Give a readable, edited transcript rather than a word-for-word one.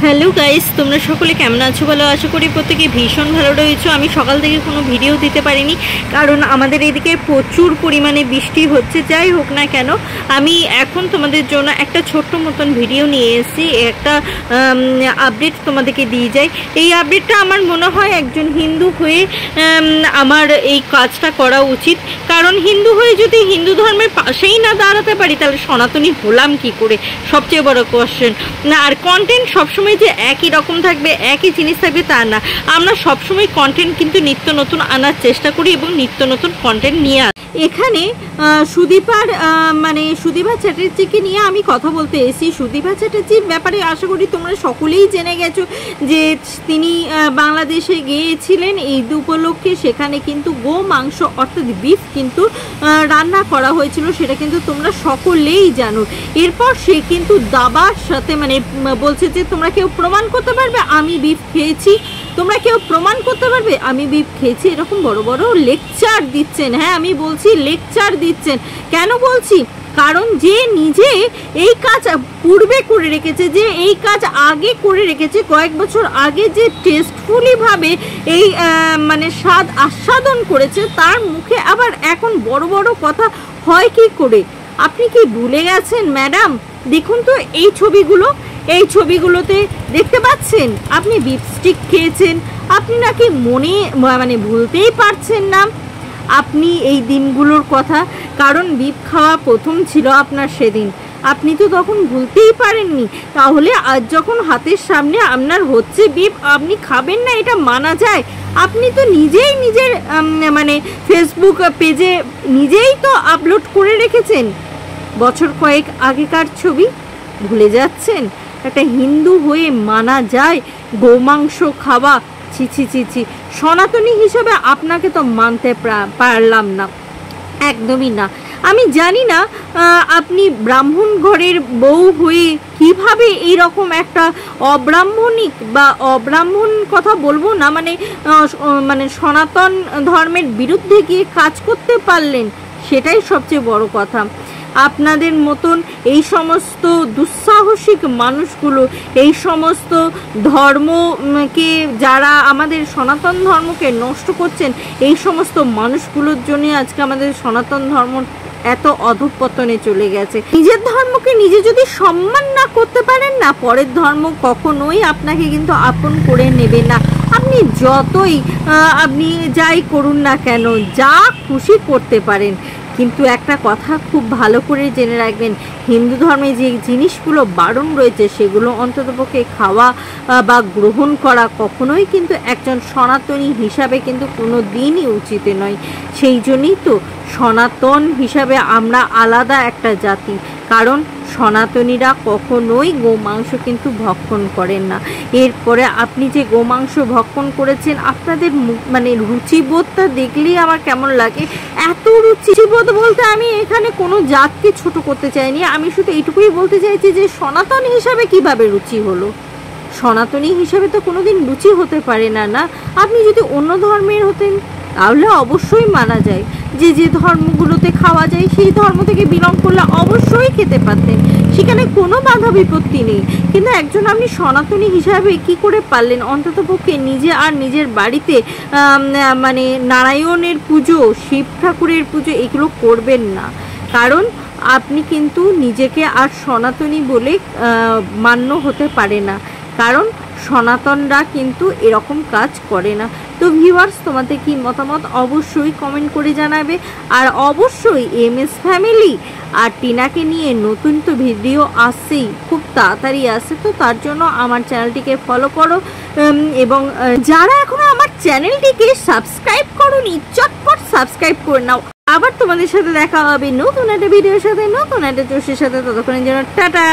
Hello guys, তোমরা সকলে কেমন আছো? ভালো আশা করি প্রত্যেকে ভীষণ ভালো রয়েছো। আমি সকাল থেকে কোনো ভিডিও দিতে পারিনি, কারণ আমাদের এদিকে প্রচুর পরিমাণে বৃষ্টি হচ্ছে। যাই হোক না কেন, আমি এখন তোমাদের জন্য একটা ছোট্ট মতন ভিডিও নিয়ে এসেছি, একটা আপডেট তোমাদেরকে দিয়ে যাই। এই আপডেটটা আমার মনে হয় একজন হিন্দু হয়ে আমার এই কাজটা করা উচিত, কারণ হিন্দু হয়ে যদি হিন্দু ধর্মের পাশেই না দাঁড়াতে পারি তাহলে সনাতনী হলাম কি করে, সবচেয়ে বড় কোয়েশ্চেন না। আর কন্টেন্ট সবসময় যে একই রকম থাকবে, একই জিনিস থাকবে তা না। আমরা সবসময় কন্টেন্ট কিন্তু নিত্য নতুন আনার চেষ্টা করি এবং নিত্য নতুন কন্টেন্ট নিয়ে এখানে সুদীপা চ্যাটার্জিকে নিয়ে আমি কথা বলতে এসেছি। সুদীপা চ্যাটার্জির ব্যাপারে আশা করি তোমরা সকলেই জেনে গেছো যে তিনি বাংলাদেশে গিয়েছিলেন ঈদ উপলক্ষে। সেখানে কিন্তু গো মাংস অর্থাৎ বিফ কিন্তু রান্না করা হয়েছিল, সেটা কিন্তু তোমরা সকলেই জানো। এরপর সে কিন্তু দাবার সাথে বলছে যে তোমরা কেউ প্রমাণ করতে পারবে আমি বিফ খেয়েছি, তোমরা কেউ প্রমাণ করতে পারবে আমি বিফ খেয়েছি, এরকম বড় বড় লেকচার দিচ্ছেন। হ্যাঁ, আমি বলছি লেকচার দিচ্ছেন। কেন বলছি? কারণ যে নিজে এই কাজ পূর্বে করে রেখেছে, যে এই কাজ আগে করে রেখেছে, কয়েক বছর আগে যে টেস্টফুলি ভাবে এই স্বাদ আস্বাদন করেছে, তার মুখে আবার এখন বড় বড় কথা হয় কি করে? আপনি কি ভুলে গেছেন ম্যাডাম? দেখুন তো এই ছবিগুলোতে দেখতে পাচ্ছেন আপনি বিফ স্টিক খেয়েছেন। আপনি নাকি ভুলতেই পারছেন না আপনি এই দিনগুলোর কথা, কারণ বিফ খাওয়া প্রথম ছিল আপনার সেদিন, আপনি তো তখন ভুলতেই পারেননি। তাহলে আজ যখন হাতের সামনে আপনার হচ্ছে বিফ, আপনি খাবেন না এটা মানা যায়? আপনি তো নিজেই নিজের ফেসবুক পেজে নিজেই তো আপলোড করে রেখেছেন বছর কয়েক আগেকার ছবি, ভুলে যাচ্ছেন? একটা হিন্দু হয়ে মানা যায় গোমাংস খাওয়া? ছি ছি ছি ছি, সনাতনী হিসেবে আপনাকে তো মানতে পারলাম না, একদমই না। আমি জানি না আপনি ব্রাহ্মণ ঘরের বউ হয়ে কিভাবে এইরকম একটা অব্রাহ্মণিক বা অব্রাহ্মণ কথা বলবো না, সনাতন ধর্মের বিরুদ্ধে গিয়ে কাজ করতে পারলেন, সেটাই সবচেয়ে বড় কথা। আপনাদের মতন এই সমস্ত দুঃসাহসিক মানুষগুলো, এই সমস্ত ধর্মকে যারা আমাদের সনাতন ধর্মকে নষ্ট করছেন, এই সমস্ত মানুষগুলোর জন্য আজকে আমাদের সনাতন ধর্ম এত অধঃপতনে চলে গেছে। নিজের ধর্মকে নিজে যদি সম্মান না করতে পারেন না, পরের ধর্ম কখনোই আপনাকে কিন্তু আপন করে নেবে না। আপনি যতই আপনি যাই করুন না কেন, যা খুশি করতে পারেন, কিন্তু একটা কথা খুব ভালো করে জেনে রাখবেন, হিন্দু ধর্মে যে জিনিসগুলো বারণ রয়েছে সেগুলো অন্ততপক্ষে খাওয়া বা গ্রহণ করা কখনোই কিন্তু একজন সনাতনী হিসাবে কিন্তু কোনো দিনই উচিত নয়। সেই জন্যই তো সনাতন হিসাবে আমরা আলাদা একটা জাতি, কারণ সনাতনীরা কখনোই গোমাংস কিন্তু ভক্ষণ করেন না। এরপরে আপনি যে গোমাংস ভক্ষণ করেছেন, আপনাদের রুচিবোধটা দেখলেই আমার কেমন লাগে। এত রুচিবোধ বলতে আমি এখানে কোনো জাতকে ছোট করতে চাইনি, আমি শুধু এইটুকুই বলতে চাইছি যে সনাতন হিসাবে কিভাবে রুচি হলো? সনাতনী হিসাবে তো কোনোদিন রুচি হতে পারে না। না, আপনি যদি অন্য ধর্মের হতেন তাহলে অবশ্যই মানা যায়, যে ধর্মগুলোতে খাওয়া যায় সেই ধর্ম থেকে বিলং করলে অবশ্যই খেতে পারতেন, সেখানে কোনো বাধা বিপত্তি নেই। কিন্তু একজন আপনি সনাতনী হিসাবে কি করে পারলেন অন্ততপক্ষে নিজে আর নিজের বাড়িতে নারায়ণের পুজো, শিব ঠাকুরের পুজো এগুলো করবেন না? কারণ আপনি কিন্তু নিজেকে আর সনাতনী বলে মান্য হতে পারে না, কারণ সনাতনরা কিন্তু এরকম কাজ করে না। তো ভিউয়ার্স, তোমাদের কি মতামত অবশ্যই কমেন্ট করে জানাবে। আর অবশ্যই MS ফ্যামিলি আর টিনাকে নিয়ে নতুন তো ভিডিও আসছেই, খুব তাড়াতাড়ি আসছে, তো তার জন্য আমার চ্যানেলটিকে ফলো করো, এবং যারা এখনো আমার চ্যানেলটিকে সাবস্ক্রাইব করোনি চটপট সাবস্ক্রাইব করে নাও। আবার তোমাদের সাথে দেখা হবে নতুন একটা ভিডিওর সাথে, নতুন একটা জোশের সাথে। ততক্ষণের জন্য টাটা।